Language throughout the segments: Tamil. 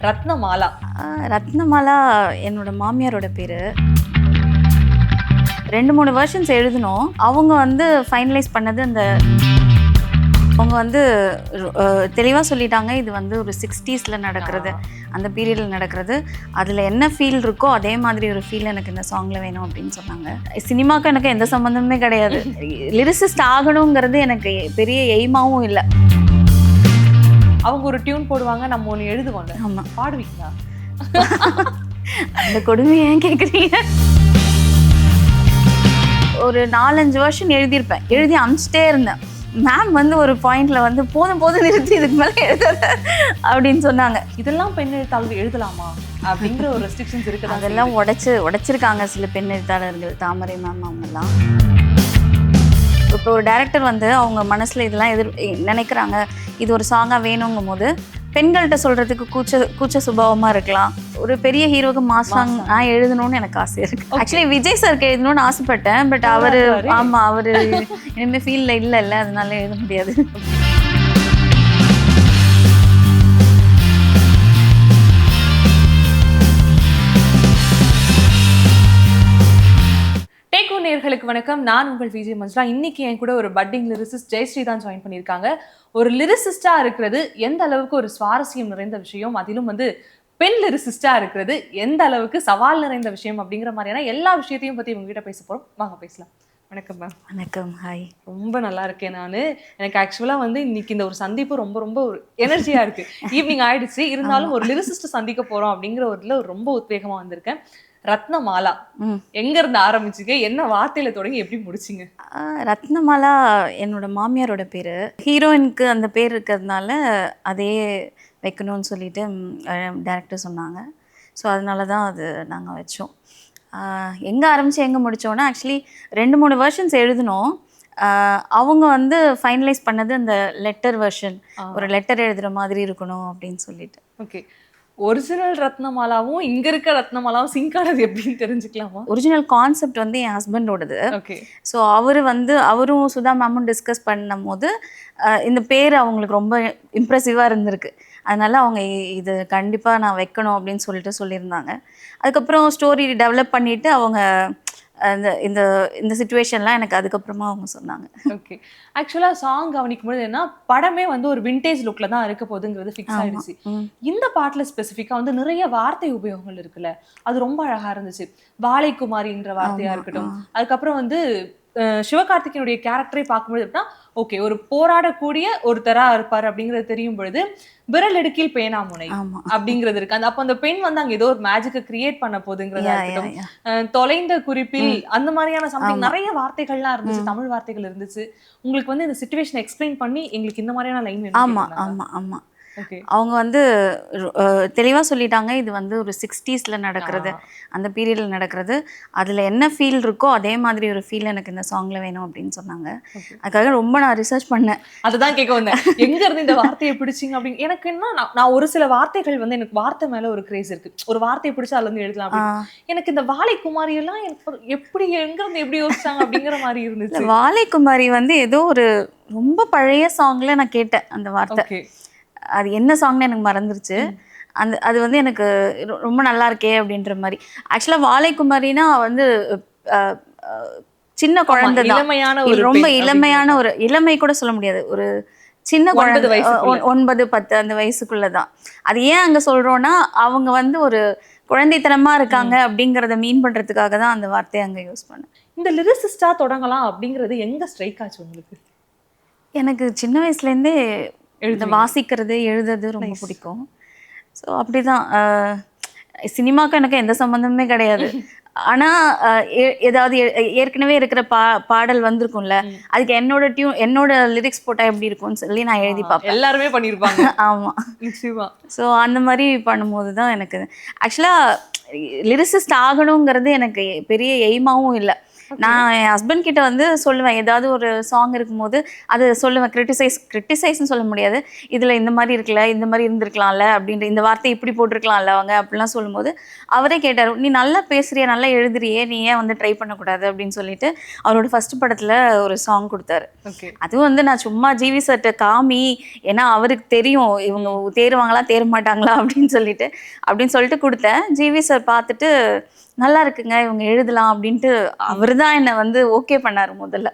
ரத்னமாலா. ரத்னமாலா என்னோட மாமியாரோட பேர். 2-3 வெர்ஷன்ஸ் எழுதணும். அவங்க வந்து ஃபைனலைஸ் பண்ணது அவங்க வந்து தெளிவாக சொல்லிட்டாங்க, இது வந்து ஒரு 60s நடக்கிறது, அந்த பீரியடில் நடக்கிறது. அதில் என்ன ஃபீல் இருக்கோ அதே மாதிரி ஒரு ஃபீல் எனக்கு இந்த சாங்கில் வேணும் அப்படின்னு சொன்னாங்க. சினிமாவுக்கு எனக்கு எந்த சம்மந்தமே கிடையாது. லிரிசிஸ்ட் ஆகணுங்கிறது எனக்கு பெரிய எய்மாவும் இல்லை. அவங்க ஒரு டியூன் போடுவாங்க, நம்ம ஒன்று எழுதுவாங்க. ஆமாம். பாடுவீங்களா? அந்த கொடுமையை ஏன் கேட்குறீங்க? ஒரு 4-5 வருஷம் எழுதியிருப்பேன். எழுதி அனுப்பிச்சிட்டே இருந்தேன். மேம் வந்து ஒரு பாயிண்ட்ல வந்து போதும் நிறுத்தி, இதுக்கு மேலே எழுதாத அப்படின்னு சொன்னாங்க. இதெல்லாம் பெண் எழுத்தாளர்கள் எழுதலாமா அப்படிங்கிற ஒரு ரெஸ்ட்ரிக்ஷன்ஸ் இருக்குது. அதெல்லாம் உடைச்சிருக்காங்க சில பெண் எழுத்தாளர்கள், தாமரை மேம் அவங்கெல்லாம். இப்போ ஒரு டைரக்டர் வந்து அவங்க மனசில் இதெல்லாம் நினைக்கிறாங்க, இது ஒரு சாங்காக வேணுங்கும் போது பெண்கள்கிட்ட சொல்கிறதுக்கு கூச்ச சுபாவமாக இருக்கலாம். ஒரு பெரிய ஹீரோக்கு மாஸ் சாங் நான் எழுதணும்னு எனக்கு ஆசை இருக்குது. ஆக்சுவலி விஜய் சாருக்கு எழுதணும்னு ஆசைப்பட்டேன். பட் அவர் இனிமேல் ஃபீல்டில் இல்லை, அதனால எழுத முடியாது. நேயர்களுக்கு வணக்கம். நான் உங்கள் விஜய் மஞ்சுளா. இன்னைக்கு என் கூட ஒரு பட்டிங் லிரிசிஸ்ட் ஜெயஸ்ரீ தான் ஜாயின் பண்ணியிருக்காங்க. ஒரு லிரிசிஸ்டா இருக்கிறது எந்த அளவுக்கு ஒரு சுவாரஸ்யம் நிறைந்த விஷயம், அதிலும் வந்து பெண் லிரிசிஸ்டா இருக்கிறது எந்த அளவுக்கு சவால் நிறைந்த விஷயம் அப்படிங்கிற மாதிரியான எல்லா விஷயத்தையும் பத்தி உங்ககிட்ட பேச போறோம். வாங்க பேசலாம். வணக்கம் மேம். வணக்கம். ஹாய். ரொம்ப நல்லா இருக்கேன் நான். எனக்கு ஆக்சுவலா வந்து இன்னைக்கு இந்த ஒரு சந்திப்பு ரொம்ப ரொம்ப ஒரு எனர்ஜியா இருக்கு. ஈவினிங் ஆயிடுச்சு, இருந்தாலும் ஒரு லிரிசிஸ்ட் சந்திக்க போறோம் அப்படிங்கிற ஒரு ரொம்ப உத்வேகமா வந்திருக்கேன். ரத்னமாலா எங்க இருந்து ஆரம்பிச்சிங்க? என்ன வார்த்தையில தொடங்கி எப்படி முடிச்சிங்க? ரத்னமாலா என்னோட மாமியாரோட பேரு. ஹீரோயினுக்கு அந்த பேர் இருக்கிறதுனால அதே வைக்கணும்னு சொல்லிட்டு டைரக்டர் சொன்னாங்க. ஸோ அதனால தான் அது நாங்கள் வச்சோம். எங்கே ஆரம்பித்து எங்கே முடித்தோன்னா, ஆக்சுவலி 2-3 வெர்ஷன்ஸ் எழுதணும். அவங்க வந்து ஃபைனலைஸ் பண்ணது அந்த லெட்டர் வெர்ஷன், ஒரு லெட்டர் எழுதுகிற மாதிரி இருக்கணும் அப்படின்னு சொல்லிட்டு. ஓகே. ஒரிஜினல் ரத்னமாலாவும் இங்க இருக்க ரத்னமாலாவும் சிங்க் ஆனது எப்படின்னு தெரிஞ்சுக்கலாமா? ஒரிஜினல் கான்செப்ட் வந்து என் ஹஸ்பண்டோடது. ஓகே. ஸோ அவரும் சுதா மேமும் டிஸ்கஸ் பண்ணும் போது இந்த பேர் அவங்களுக்கு ரொம்ப இம்ப்ரெசிவாக இருந்திருக்கு. அதனால அவங்க இது கண்டிப்பாக நான் வைக்கணும் அப்படின்னு சொல்லியிருந்தாங்க. அதுக்கப்புறம் ஸ்டோரி டெவலப் பண்ணிவிட்டு அவங்க இந்த இந்த சிச்சுவேஷன்லாம் எனக்கு அதுக்கப்புறமா அவங்க சொன்னாங்க. ஓகே. ஆக்சுவலாக சாங் கவனிக்கும் போது என்ன, படமே வந்து ஒரு விண்டேஜ் லுக்கில் தான் இருக்க போகுதுங்கிறது ஃபிக்ஸ் ஆயிடுச்சு. இந்த பாட்டில் ஸ்பெசிஃபிக்காக வந்து நிறைய வார்த்தை உபயோகங்கள் இருக்குல்ல, அது ரொம்ப அழகாக இருந்துச்சு. வாழைக்குமாரின்ற வார்த்தையாக இருக்கட்டும், அதுக்கப்புறம் வந்து சிவகார்த்திகேயனுடைய கேரக்டரை பார்க்கும்போது எப்படின்னா, ஓகே ஒரு போராடக்கூடிய ஒருத்தரா இருப்பார் அப்படிங்கிறது தெரியும் பொழுது, விரல் எடுக்கில் பேனாமுனை அப்படிங்கிறது இருக்கு. அப்ப அந்த பெண் வந்து அங்க ஏதோ ஒரு மேஜிக்கை கிரியேட் பண்ண போகுதுங்கிறதா இருக்கட்டும், தொலைந்த குறிப்பில் அந்த மாதிரியான சம்திங் நிறைய வார்த்தைகள்லாம் இருந்துச்சு, தமிழ் வார்த்தைகள் இருந்துச்சு. உங்களுக்கு வந்து இந்த சிச்சுவேஷன் எக்ஸ்பிளைன் பண்ணி எங்களுக்கு இந்த மாதிரியான லைன் வேணும். ஆமா. அவங்க வந்து தெளிவாக சொல்லிட்டாங்க, இது வந்து ஒரு 60s நடக்கிறது, அந்த பீரியடில் நடக்கிறது. அதில் என்ன ஃபீல் இருக்கோ அதே மாதிரி ஒரு ஃபீல் எனக்கு இந்த சாங்கில் வேணும் அப்படின்னு சொன்னாங்க. அதுக்காக ரொம்ப நான் ரிசர்ச் பண்ணேன். அதுதான் கேட்க வந்தேன், எங்க இருந்து இந்த வார்த்தையை பிடிச்சிங்க அப்படின்னு. எனக்கு என்ன, நான் ஒரு சில வார்த்தைகள் வந்து எனக்கு வார்த்தை மேலே ஒரு கிரேஸ் இருக்கு. ஒரு வார்த்தையை பிடிச்சா அதுல இருந்து எழுதலாம் அப்படின்னு. எனக்கு இந்த வாழைக்குமாரி எல்லாம் எனக்கு எப்படி எங்க இருந்து எப்படி யோசிச்சாங்க அப்படிங்கிற மாதிரி இருந்துச்சு. வாழைக்குமாரி வந்து ஏதோ ஒரு ரொம்ப பழைய சாங்ல நான் கேட்டேன் அந்த வார்த்தை. அது என்ன சாங்னு எனக்கு மறந்துருச்சு. அது வந்து எனக்கு ரொம்ப நல்லா இருக்கே அப்படின்ற மாதிரி. ஆக்சுவலாக வாழைக்குமாரினா வந்து சின்ன குழந்தை தான், ரொம்ப இளமையான ஒரு இளமை கூட சொல்ல முடியாது, ஒரு சின்ன குழந்தை, 9-10 அந்த வயசுக்குள்ள தான். அது ஏன் அங்கே சொல்கிறோன்னா, அவங்க வந்து ஒரு குழந்தைத்தனமாக இருக்காங்க அப்படிங்கிறத மீன் பண்ணுறதுக்காக தான் அந்த வார்த்தையை அங்கே யூஸ் பண்ணேன். இந்த லிரிசிஸ்டாக தொடங்கலாம் அப்படிங்கிறது எங்கே ஸ்ட்ரைக் ஆச்சு உங்களுக்கு? எனக்கு சின்ன வயசுலேருந்தே இந்த வாசிக்கிறது எழுதுறது ரொம்ப பிடிக்கும். ஸோ அப்படி தான். சினிமாவுக்கு எனக்கு எந்த சம்மந்தமே கிடையாது. ஆனால் ஏதாவது ஏற்கனவே இருக்கிற பாடல் வந்திருக்கும்ல, அதுக்கு என்னோட லிரிக்ஸ் போட்டால் எப்படி இருக்கும்னு சொல்லி நான் எழுதி பார்ப்பேன். எல்லாருமே பண்ணியிருப்பாங்க. ஆமாம், நிச்சயமா. ஸோ அந்த மாதிரி பண்ணும்போது தான் எனக்கு ஆக்சுவலாக லிரிசிஸ்ட் ஆகணுங்கிறது எனக்கு பெரிய எய்மாவும் இல்லை. நான் என் ஹஸ்பண்ட் கிட்ட வந்து சொல்லுவேன், ஏதாவது ஒரு சாங் இருக்கும்போது அது சொல்லுவேன், கிரிட்டிசைஸ்ன்னு சொல்ல முடியாது, இதில் இந்த மாதிரி இருக்குல்ல, இந்த மாதிரி இருந்திருக்கலாம்ல அப்படின்ற, இந்த வார்த்தை இப்படி போட்டிருக்கலாம்ல அவங்க அப்படிலாம் சொல்லும்போது அவரே கேட்டார், நீ நல்லா பேசுறிய, நல்லா எழுதுறியே, நீ ஏன் வந்து ட்ரை பண்ணக்கூடாது அப்படின்னு சொல்லிட்டு அவரோட ஃபர்ஸ்ட் படத்தில் ஒரு சாங் கொடுத்தாரு. அதுவும் வந்து நான் சும்மா ஜிவி சர்ட்ட காமி, ஏன்னா அவருக்கு தெரியும் இவங்க தேருவாங்களா தேர மாட்டாங்களா அப்படின்னு சொல்லிட்டு கொடுத்தேன். ஜிவி சார் பார்த்துட்டு நல்லா இருக்குங்க, இவங்க எழுதலாம் அப்படின்ட்டு அவர் தான் என்னை வந்து ஓகே பண்ணார் முதல்ல.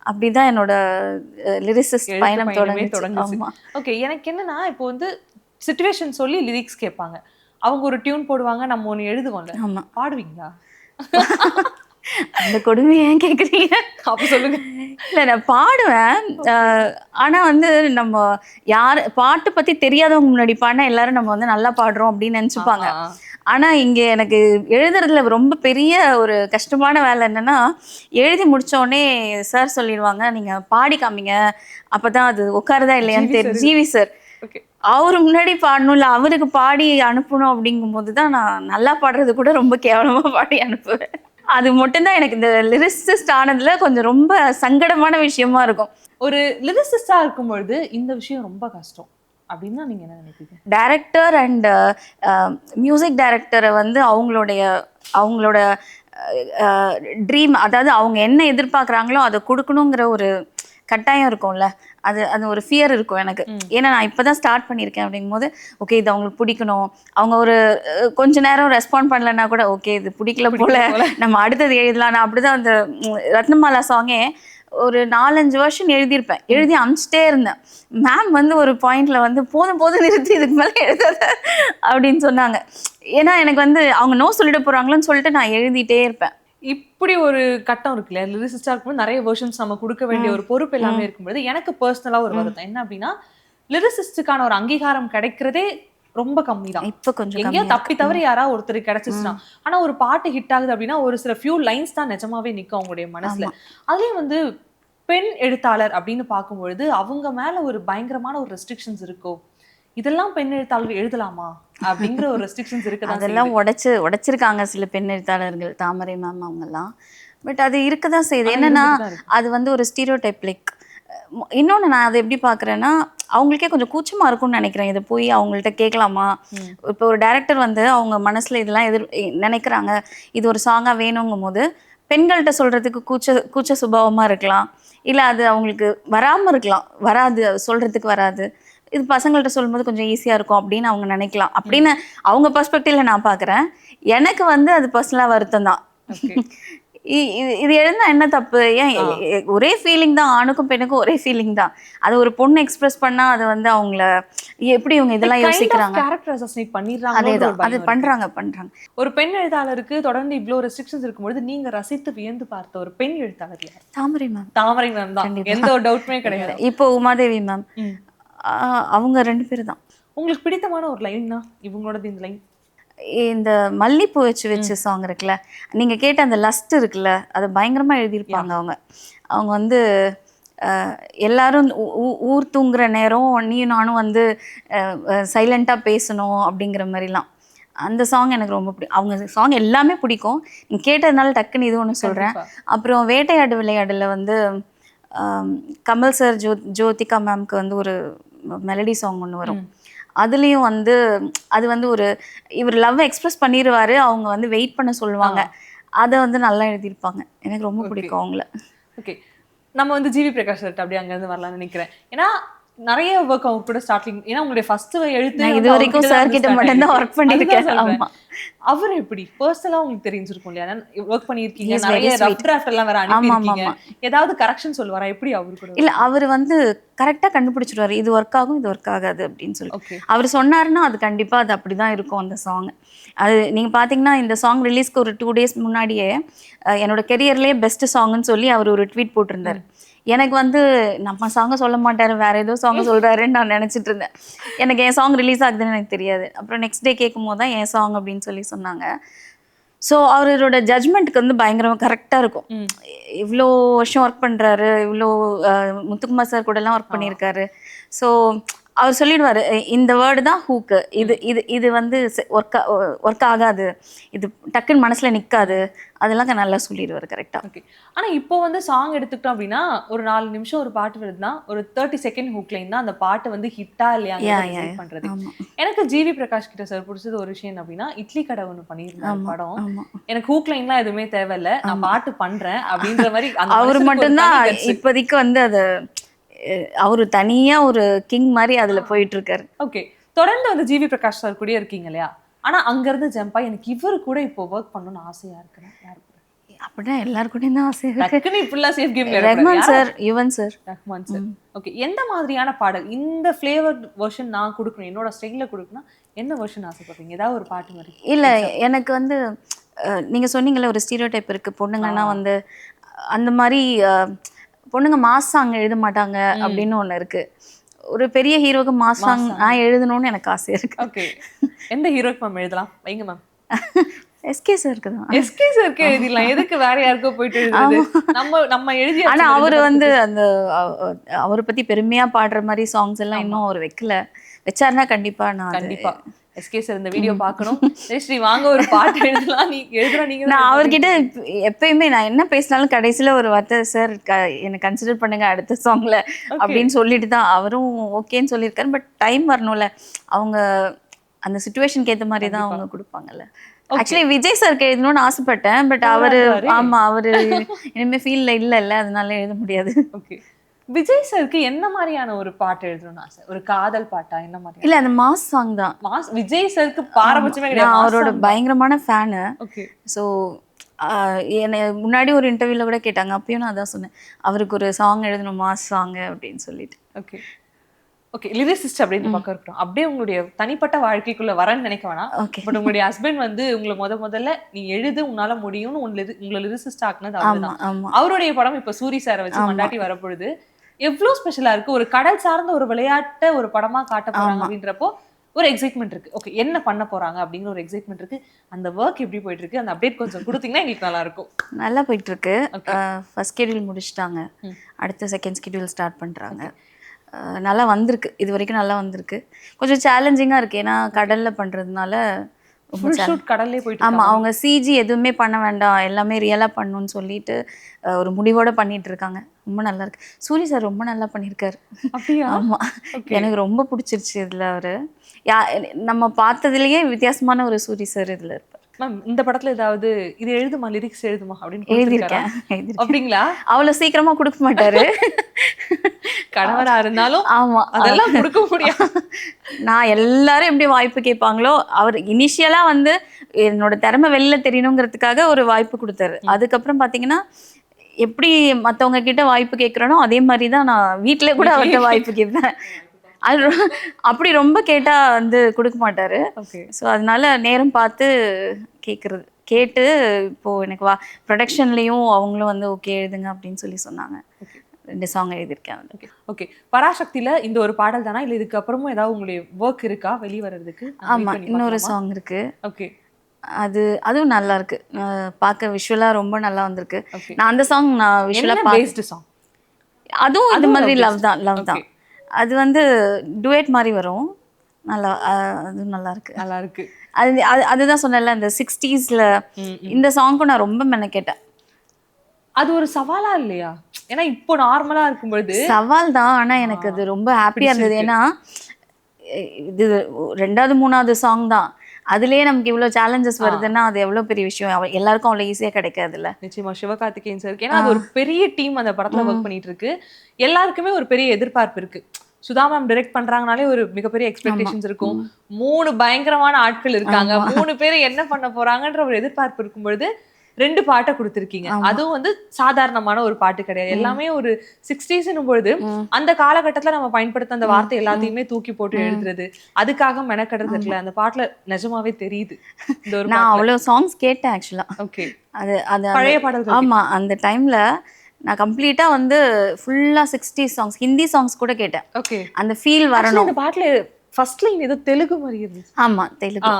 அப்படிதான் என்னோட லிரிசிஸ்ட் பயணம் தொடங்குச்சு. ஓகே, எனக்கு என்னன்னா இப்போ வந்து சிச்சுவேஷன் சொல்லி லிரிக்ஸ் கேட்பாங்க, அவங்க ஒரு டியூன் போடுவாங்க, நம்ம ஒன்று எழுதுவோம்ல. ஆமா, பாடுவீங்களா? அந்த கொடுமை ஏன் கேட்குறீங்க? அப்போ சொல்லுங்க. இல்லை, நான் பாடுவேன். ஆனால் வந்து நம்ம யார் பாட்டு பற்றி தெரியாதவங்க முன்னாடி பாடினா எல்லாரும் நம்ம வந்து நல்லா பாடுறோம் அப்படின்னு நினச்சிப்பாங்க. ஆனால் இங்கே எனக்கு எழுதுறதுல ரொம்ப பெரிய ஒரு கஷ்டமான வேலை என்னென்னா, எழுதி முடித்தோடனே சார் சொல்லிடுவாங்க, நீங்கள் பாடி காமிங்க, அப்போ தான் அது உட்காருதா இல்லையான்னு தெரியும். ஜிவி சார் அவரு முன்னாடி பாடணும், இல்லை அவருக்கு பாடி அனுப்பணும் அப்படிங்கும்போது தான் நான் நல்லா பாடுறது கூட ரொம்ப கேவலமாக பாடி அனுப்புவேன். அது மட்டும்தான் எனக்கு இந்த லிரிசிஸ்ட் ஆனதுல கொஞ்சம் ரொம்ப சங்கடமான விஷயமா இருக்கும். ஒரு லிரிசிஸ்டா இருக்கும்பொழுது இந்த விஷயம் ரொம்ப கஷ்டம் அப்படின்னா நீங்க என்ன நினைப்பீங்க? டைரக்டர் அண்ட் மியூசிக் டைரக்டரை வந்து அவங்களோட ட்ரீம், அதாவது அவங்க என்ன எதிர்பார்க்குறாங்களோ அதை கொடுக்கணுங்கிற ஒரு கட்டாயம் இருக்கும்ல, அது ஒரு ஃபியர் இருக்கும் எனக்கு. ஏன்னா நான் இப்போதான் ஸ்டார்ட் பண்ணியிருக்கேன் அப்படிங்கும்போது ஓகே இது அவங்களுக்கு பிடிக்கணும். அவங்க ஒரு கொஞ்ச நேரம் ரெஸ்பாண்ட் பண்ணலன்னா கூட ஓகே இது பிடிக்கல போல, நம்ம அடுத்தது எழுதலாம். நான் அப்படிதான் அந்த ரத்னமாலா சாங்கே ஒரு 4-5 வருஷம் எழுதியிருப்பேன், எழுதி அனுப்பிச்சிட்டே இருந்தேன். மேம் வந்து ஒரு பாயிண்ட்ல வந்து போதும் நிறுத்தி, இதுக்கு மேலே எழுதாத அப்படின்னு சொன்னாங்க. ஏன்னா எனக்கு வந்து அவங்க நோ சொல்லிட போறாங்களோன்னு சொல்லிட்டு நான் எழுதிட்டே இருப்பேன். இப்படி ஒரு கட்டம் இருக்குல்ல, லிரிசிஸ்டா இருக்கும்போது நிறைய வெர்ஷன்ஸ் நம்ம கொடுக்க வேண்டிய ஒரு பொறுப்பு எல்லாமே இருக்கும்போது எனக்கு பர்சனலா ஒரு வருத்தம் என்ன அப்படின்னா, லிரிசிஸ்டுக்கான ஒரு அங்கீகாரம் கிடைக்கிறதே ரொம்ப கம்மி தான். இப்போ கொஞ்சம் எங்கேயோ தப்பி தவறி யாராவது ஒருத்தர் கிடைச்சிச்சுன்னா, ஆனா ஒரு பாட்டு ஹிட் ஆகுது அப்படின்னா ஒரு சில ஃபியூ லைன்ஸ் தான் நிஜமாவே நிற்கும் அவங்களுடைய மனசுல. அதுலயும் வந்து பெண் எழுத்தாளர் அப்படின்னு பார்க்கும்பொழுது அவங்க மேல ஒரு பயங்கரமான ஒரு ரெஸ்ட்ரிக்ஷன்ஸ் இருக்கோ, இதெல்லாம் பெண் எழுத்தாளர்கள் எழுதலாமா அப்படிங்கிற ஒரு ரெஸ்ட்ரிக்ஷன்ஸ் இருக்கு. அதெல்லாம் உடைச்சிருக்காங்க சில பெண் எழுத்தாளர்கள், தாமரை மேம் அவங்கெல்லாம். பட் அது இருக்கதான் செய்யுது. என்னன்னா அது வந்து ஒரு ஸ்டீரியோடைப். லைக் இன்னொன்று நான் அதை எப்படி பார்க்குறேன்னா, அவங்களுக்கே கொஞ்சம் கூச்சமாக இருக்கும்னு நினைக்கிறேன். இதை போய் அவங்கள்ட்ட கேட்கலாமா? இப்போ ஒரு டைரக்டர் வந்து அவங்க மனசில் இதெல்லாம் நினைக்கிறாங்க, இது ஒரு சாங்காக வேணுங்கும் போது பெண்கள்கிட்ட சொல்கிறதுக்கு கூச்ச சுபாவமாக இருக்கலாம், இல்லை அது அவங்களுக்கு வராமல் இருக்கலாம், சொல்கிறதுக்கு வராது. இது பசங்கள்கிட்ட சொல்லும்போது கொஞ்சம் ஈஸியாக இருக்கும் அப்படின்னு அவங்க நினைக்கலாம். அப்படின்னு அவங்க பர்ஸ்பெக்டிவ்ல நான் பார்க்குறேன். எனக்கு வந்து அது பர்சனலாக வருத்தம் தான். இது எழுந்தா என்ன தப்பு? ஏன் ஒரே ஃபீலிங் தான், ஆணுக்கும் பெண்ணுக்கும் ஒரே ஃபீலிங் தான். அது ஒரு பொண்ணு எக்ஸ்பிரஸ் பண்ணா அது வந்து அவங்கள எப்படி இவங்க இதெல்லாம் யோசிக்கிறாங்க, கேரக்டர் அசசினேட் பண்ணிடுறாங்க. அதேதான் அது பண்றாங்க. ஒரு பெண் எழுத்தாளருக்கு தொடர்ந்து இவ்வளோ ரெஸ்ட்ரிக்ஷன்ஸ் இருக்கும்போது நீங்க ரசித்து வியந்து பார்த்த ஒரு பெண் எழுத்தாளர் யார்? தாமரை மேம். தாமரை மேம் தான், எந்த ஒரு டவுட்டுமே கிடையாது. இப்போ உமாதேவி மேம், அவங்க 2 பேர் தான். உங்களுக்கு பிடித்தமான ஒரு லைன்னா இவங்களோட இந்த லைன்? இந்த மல்லிப்பூ வச்சு சாங் இருக்குல்ல, நீங்க கேட்ட அந்த லஸ்ட் இருக்குல்ல, அதை பயங்கரமா எழுதியிருப்பாங்க. அவங்க வந்து எல்லாரும் ஊர் தூங்குற நேரம் நீயும் நானும் வந்து சைலண்டாக பேசணும் அப்படிங்கிற மாதிரிலாம் அந்த சாங் எனக்கு ரொம்ப பிடிக்கும். அவங்க சாங் எல்லாமே பிடிக்கும். நீங்கள் கேட்டதுனால டக்குன்னு இது ஒன்று சொல்கிறேன். அப்புறம் வேட்டையாடு விளையாடில் வந்து கமல் சார் ஜோதிகா மேம்க்கு வந்து ஒரு மெலடி சாங் ஒன்று வரும். அதுலேயும் வந்து அது வந்து ஒரு இவர் லவ் எக்ஸ்பிரஸ் பண்ணிடுவார், அவங்க வந்து வெயிட் பண்ண சொல்லுவாங்க. அதை வந்து நல்லா எழுதியிருப்பாங்க. எனக்கு ரொம்ப பிடிக்கும் அவங்கள. ஓகே, நம்ம வந்து ஜிவி பிரகாஷ் சார் அப்படி அங்கேருந்து வரலாம்னு நினைக்கிறேன். ஏன்னா நிறைய ஒர்க் அவங்க கூட ஸ்டார்டிங், ஏன்னா உங்களுடைய ஃபர்ஸ்ட் எழுத்து இது வரைக்கும் சார் கிட்ட மட்டும் தான் ஒர்க் பண்ணிருக்கேன். அவர் எப்படி பர்சனலா உங்களுக்கு தெரிஞ்சிருக்கும் இல்லையா? ஒர்க் பண்ணிருக்கீங்க, நிறைய ரஃப் டிராஃப்ட் எல்லாம் வேற அனுப்பியிருக்கீங்க. ஏதாவது கரெக்ஷன் சொல்லுவாரா எப்படி அவரு கூட? இல்ல, அவர் வந்து கரெக்டா கண்டுபிடிச்சிருவாரு, இது ஒர்க் ஆகும் இது ஒர்க் ஆகாது அப்படின்னு சொல்லி. அவர் சொன்னாருன்னா அது கண்டிப்பா அது அப்படிதான் இருக்கும் அந்த சாங். அது நீங்க பாத்தீங்கன்னா இந்த சாங் ரிலீஸ்க்கு ஒரு 2 days முன்னாடியே என்னோட கெரியர்லயே பெஸ்ட் சாங்னு சொல்லி அவர் ஒரு ட்வீட் போட்டிருந்தாரு. எனக்கு வந்து நம்ம சாங்கை சொல்ல மாட்டாரு, வேற ஏதோ சாங்கை சொல்றாருன்னு நான் நினைச்சிட்டு இருந்தேன். எனக்கு என் சாங் ரிலீஸ் ஆகுதுன்னு எனக்கு தெரியாது. அப்புறம் நெக்ஸ்ட் டே கேட்கும் போது தான் என் சாங் அப்படின்னு சொல்லி சொன்னாங்க. ஸோ அவரோட ஜட்ஜ்மெண்ட்டுக்கு வந்து பயங்கரமாக கரெக்டாக இருக்கும். இவ்வளோ வருஷம் ஒர்க் பண்ணுறாரு, இவ்வளோ முத்துக்குமார் சார் கூடலாம் ஒர்க் பண்ணியிருக்காரு. ஸோ அவர் சொல்லிடுவாரு இந்த வேர்டு தான் ஹூக்கு, இது இது இது வந்து ஒர்க் ஆகாது, இது டக்குன்னு மனசுல நிக்காது, அதெல்லாம் நல்லா சொல்லிடுவாரு கரெக்டா. ஓகே. ஆனா இப்போ வந்து சாங் எடுத்துக்கிட்டோம் அப்படின்னா ஒரு 4 நிமிஷம் ஒரு பாட்டு வருதுன்னா ஒரு 30 செகண்ட் ஹூக் லைன் தான் அந்த பாட்டு வந்து ஹிட்டா இல்லையாங்கிறத பண்றது. எனக்கு ஜிவி பிரகாஷ் கிட்ட சார் பிடிச்சது ஒரு விஷயம் அப்படின்னா இட்லி கடை ஒண்ணு பண்ணியிருந்தாரு படம். எனக்கு ஹூக் லைன்லாம் எதுவுமே தேவையில்ல, நான் பாட்டு பண்றேன் அப்படின்ற மாதிரி அவரு மட்டும்தான் இப்போதைக்கு வந்து அதை அவரு தனியா ஒரு கிங் மாதிரி அதுல போயிட்டு இருக்காரு. ஓகே. தொடர்ந்து வந்து ஜிவி பிரகாஷ் சார் கூட இருக்கீங்க இல்லையா? ஆனா அங்க இருந்து ஜம்பா எனக்கு இவரு கூட இப்போ ஒர்க் பண்ணணும்னு ஆசையா இருக்குறேன். யாரு கூட? அப்படின்னா எல்லாருக்கூடயும் தான் ஆசை இருக்கு. டக்குன்னு இப்படிலாம் சேஃப் கேம்ல Rahman sir, Yuvan sir. Rahman sir. Okay. எந்த மாதிரியான பாடல் இந்த ஃப்ளேவர் வெர்ஷன் நான் கொடுக்கணும், என்னோட ஸ்டைல்ல கொடுக்கணும், என்ன வெர்ஷன் ஆசைப்படுறீங்க? ஏதாவது ஒரு பாட்டு மாதிரி. இல்ல எனக்கு வந்து நீங்க சொன்னீங்கல்ல ஒரு ஸ்டீரியோ டைப் இருக்கு, பொண்ணுங்கன்னா வந்து அந்த மாதிரி பொண்ணுங்க மாஸ் சாங் எழுத மாட்டாங்க அப்படின்னு ஒண்ணு இருக்கு. ஒரு பெரிய ஹீரோக்கு மாஸ் சாங் நான் எழுதணும்னு எனக்கு ஆசை இருக்கு. ஓகே. எந்த ஹீரோக்கு மேம் எழுதலாம்? வைங்க மேம். எஸ்கே சாருக்கு தான். எஸ்கே சாருக்கு எழுதிடலாம், எதுக்கு வேற யாருக்கோ போயிட்டு எழுதுறது? நம்ம எழுதி. ஆனா அவரு வந்து அந்த அவரை பத்தி பெருமையா பாடுற மாதிரி சாங்ஸ் எல்லாம் இன்னும் அவர் வைக்கல. வச்சாருன்னா கண்டிப்பா நான் கண்டிப்பா எஸ்கே சார் இந்த வீடியோ பார்க்கணும். ஸ்ரீ வாங்க ஒரு பாட்டு எழுதலாம், நீ எழுதுறோம். நீங்க நான் அவர்கிட்ட எப்பயுமே நான் என்ன பேசினாலும் கடைசியில ஒரு வார்த்தை, சார் என்னை கன்சிடர் பண்ணுங்க அடுத்த சாங்ல அப்படின்னு சொல்லிட்டு தான் அவரும் ஓகேன்னு சொல்லியிருக்காரு. பட் டைம் வரணும்ல, அவங்க அந்த சிச்சுவேஷனுக்கு ஏற்ற மாதிரி தான் அவங்க கொடுப்பாங்கல்ல. ஆக்சுவலி விஜய் சாருக்கு எழுதணும்னு ஆசைப்பட்டேன், பட் அவரு அவரு இனிமே ஃபீல்ட்ல இல்ல, அதனால எழுத முடியாது. ஓகே. விஜய் சாருக்கு என்ன மாதிரியான ஒரு பாட்டு எழுதணும்னு ஆசை? ஒரு காதல் பாட்டா, என்ன மாதிரி? இல்ல அந்த மாஸ் சாங் தான். மாஸ் விஜய் சாருக்கு பாரபட்சமே கிடையாது, அவரோட பயங்கரமான ஃபேனு. ஓகே. ஸோ என்னை முன்னாடி ஒரு இன்டர்வியூல கூட கேட்டாங்க, அப்பயும் நான் அதான் சொன்னேன், அவருக்கு ஒரு சாங் எழுதணும் மாஸ் சாங் அப்படின்னு சொல்லிட்டு. ஓகே. ஓகே. லிரிசிஸ்ட் அப்படின்னு பக்கம் இருக்கட்டும், அப்படியே உங்களுடைய தனிப்பட்ட வாழ்க்கைக்குள்ள வரன்னு நினைக்க வேணாம். பட் உங்களுடைய ஹஸ்பண்ட் வந்து உங்களை முதல்ல நீ எழுது, உன்னால முடியும்னு உங்களை லிரிசிஸ்ட் ஆக்குனது அவர்தான். அவருடைய படம் இப்ப சூரி சாரை வச்சு மண்டாட்டி வரப்பொழுது எவ்வளவு ஸ்பெஷலா இருக்கு. ஒரு கடல் சார்ந்த ஒரு விளையாட்டை ஒரு படமா காட்ட போறாங்க அப்படின்றப்போ ஒரு எக்ஸைட்மெண்ட் இருக்கு. ஓகே, என்ன பண்ண போறாங்க அப்படிங்கிற ஒரு எக்ஸைட்மெண்ட் இருக்கு. அந்த ஒர்க் எப்படி போயிட்டு இருக்கு, அந்த அப்டேட் கொஞ்சம் கொடுத்தீங்கன்னா எங்களுக்கு நல்லா இருக்கும். நல்லா போயிட்டு இருக்கு. ஃபர்ஸ்ட் ஸ்கெடியூல் முடிச்சிட்டாங்க, அடுத்த செகண்ட் ஸ்கெடியூல் ஸ்டார்ட் பண்றாங்க. நல்லா வந்திருக்கு, இது வரைக்கும் நல்லா வந்திருக்கு. கொஞ்சம் சேலஞ்சிங்கா இருக்கு, ஏன்னா கடல்ல பண்றதுனால கடல்லே போயிட்டு. ஆமா, அவங்க சிஜி எதுவுமே பண்ண வேண்டாம், எல்லாமே ரியலா பண்ணணும்னு சொல்லிட்டு ஒரு முடிவோட பண்ணிட்டு இருக்காங்க. ரொம்ப நல்லா இருக்கு. சூரி சார் ரொம்ப நல்லா பண்ணியிருக்காரு. ஆமா, எனக்கு ரொம்ப பிடிச்சிருச்சு. இதுல அவரு நம்ம பார்த்ததுலயே வித்தியாசமான ஒரு சூரி சார் இதுல இருப்பார். மேம் இந்த படத்துல ஏதாவது இது எழுதுமா, லிரிக்ஸ் எழுதுமா அப்படின்னு எழுதியிருக்கேன். அப்படிங்களா? அவ்வளவு சீக்கிரமா கொடுக்க மாட்டாரு, கணவரா இருந்தாலும். ஆமா, அதெல்லாம் கொடுக்க முடியாது. நான் எல்லாரும் எப்படி வாய்ப்பு கேட்பாங்களோ, அவர் இனிஷியலா வந்து என்னோட திறமை வெளில தெரியணுங்கிறதுக்காக ஒரு வாய்ப்பு கொடுத்தாரு. அதுக்கப்புறம் பாத்தீங்கன்னா எப்படி மத்தவங்க கிட்ட வாய்ப்பு கேட்கறனோ அதே மாதிரிதான் நான் வீட்டுல கூட அவர்கிட்ட வாய்ப்பு கேட்பேன். அது அப்படி ரொம்ப கேட்டா வந்து கொடுக்க மாட்டாரு. ஸோ அதனால நேரம் பார்த்து கேட்கறது கேட்டு இப்போ எனக்கு ப்ரொடக்ஷன்லயும் அவங்களும் வந்து ஓகே எழுதுங்க அப்படின்னு சொல்லி சொன்னாங்க. 2 சாங் எழுதியிருக்கேன். ஓகே. பராசக்தியில இந்த ஒரு பாடல் தானா, இல்ல இதுக்கு அப்புறமும் ஏதாவது உங்களுடைய ஒர்க் இருக்கா வெளி வர்றதுக்கு? ஆமா, இன்னொரு சாங் இருக்கு. ஓகே. அதுவும் நல்லா இருக்கு, பார்க்க விஷுவலா ரொம்ப நல்லா வந்திருக்கு. நான் அந்த சாங் நான் விஷுவலா பேஸ்ட் சாங், அதுவும் அது மாதிரி லவ் தான். அது வந்து டுவேட் மாதிரி வரும், நல்லா, அதுவும் நல்லா இருக்கு. அதுதான் சொன்னேன்ல, இந்த 60ஸ்ல இந்த சாங்க்கும் நான் ரொம்ப மெனக்கேட்டேன். அது ஒரு சவாலா இல்லையா? ஏன்னா இப்போ நார்மலா இருக்கும்போது சவால் தான், ஆனா எனக்கு அது ரொம்ப ஹாப்பியா இருந்தது. ஏன்னா இது 2வது 3வது சாங் தான், அதுலயே நமக்கு இவ்வளவு சேலஞ்சஸ் வருதுன்னா அது எவ்வளவு பெரிய விஷயம். எல்லாருக்கும் அவ்வளவு ஈஸியா கிடைக்காதுல்ல. நிச்சயமா சிவகார்த்திகேயன் சார், ஏன்னா அது ஒரு பெரிய டீம் அந்த படத்துல ஒர்க் பண்ணிட்டு இருக்கு. எல்லாருக்குமே ஒரு பெரிய எதிர்பார்ப்பு இருக்கு. சுதா மேம் டைரக்ட் பண்றாங்கனாலே ஒரு மிகப்பெரிய எக்ஸ்பெக்டேஷன்ஸ் இருக்கும். 3 பயங்கரமான ஆட்கள் இருக்காங்க, 3 பேர் என்ன பண்ண போறாங்கன்ற ஒரு எதிர்பார்ப்பு இருக்கும்பொழுது 2 பாட்டை கொடுத்துருக்கீங்க. அதுவும் வந்து சாதாரணமான ஒரு பாட்டு கிடையாது, எல்லாமே ஒரு 60s பொழுது அந்த காலகட்டத்துல நம்ம பயன்படுத்த அந்த வார்த்தை எல்லாத்தையுமே தூக்கி போட்டு எழுதுறது, அதுக்காக மெனக்கடுறது இருக்குல்ல, அந்த பாட்டுல நிஜமாவே தெரியுது. இந்த ஒரு நான் அவ்வளவு சாங்ஸ் கேட்டேன் ஆக்சுவலா. ஓகே. அது பழைய பாடல்கள். ஆமா, அந்த டைம்ல நான் கம்ப்ளீட்டா வந்து ஃபுல்லா 60s சாங்ஸ், ஹிந்தி சாங்ஸ் கூட கேட்டேன். ஓகே. அந்த ஃபீல் வரணும். அந்த பாட்டுல ஃபர்ஸ்ட் லைன் ஏதோ தெலுங்கு மாதிரி இருந்துச்சு. ஆமா, தெலுங்கு.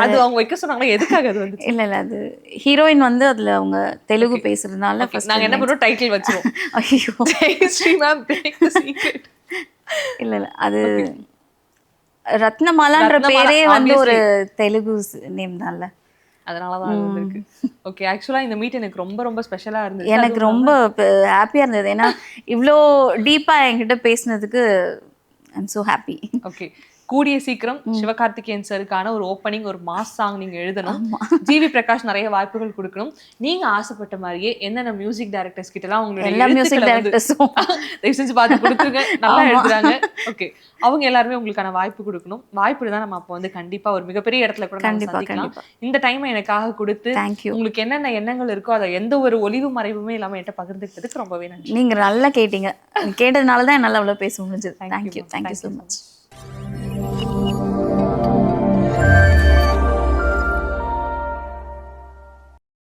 அது அவங்க வைக்க சொன்னாங்களா, எதுக்காக அது வந்து? இல்ல அது ஹீரோயின் வந்து அதுல அவங்க தெலுங்கு பேசுறதுனால நாங்க என்ன பண்ணுவோம், டைட்டில் வச்சிருவோம். ஐயோ, Jayashree ma'am break the secret. இல்ல அது ரத்னமாலான்ற ரத்னமாலா, பேரே வந்து ஒரு obviously. தெலுங்கு நேம் தான்ல. அதனாலதான் அது வந்திருக்கு. ஓகே, ஆக்சுவலா இந்த மீட் எனக்கு ரொம்ப ரொம்ப ஸ்பெஷலா இருந்தது. எனக்கு ரொம்ப ஹாப்பியா இருந்தது. ஏன்னா இவ்வளோ டீப்பா என்கிட்ட பேசினதுக்கு ஐம் ஸோ ஹாப்பி. ஓகே, கூடிய சீக்கிரம் சிவகார்த்திகேயன் சருக்கான ஒரு ஓப்பனிங், ஒரு மாஸ் சாங் நீங்க எழுதணும். ஜிவி பிரகாஷ் நிறைய வாய்ப்புகள் கொடுக்கணும். நீங்க ஆசைப்பட்ட மாதிரியே என்னென்ன மியூசிக் டைரக்டர்ஸ் கிட்ட எல்லாம் எல்லா உங்களுடைய மியூசிக் எழுத்துக்களை வந்து டைரக்டர்ஸும் தயவு செஞ்சு பார்த்து கொடுத்துருங்க. நல்லா எழுதுறாங்க. ஓகே, அவங்க எல்லாருமே உங்களுக்கான வாய்ப்பு கொடுக்கணும். வாய்ப்பு தான் நம்ம அப்போ வந்து கண்டிப்பா ஒரு மிகப்பெரிய இடத்துல கூட நம்ம கண்டிப்பா சந்திக்கலாம். கண்டிப்பா. இந்த டைமை எனக்காக கொடுத்து தேங்க்யூ. உங்களுக்கு என்னென்ன எண்ணங்கள் இருக்கோ அதை எந்த ஒரு ஒளிவு மறைவுமே இல்லாம என்கிட்ட பகிர்ந்துக்கிட்டதுக்கு ரொம்பவே நன்றி. நீங்க நல்லா கேட்டீங்க. கேட்டதுனால தான் என்னால் அவ்வளோ பேச முடிஞ்சது. Thank you so much.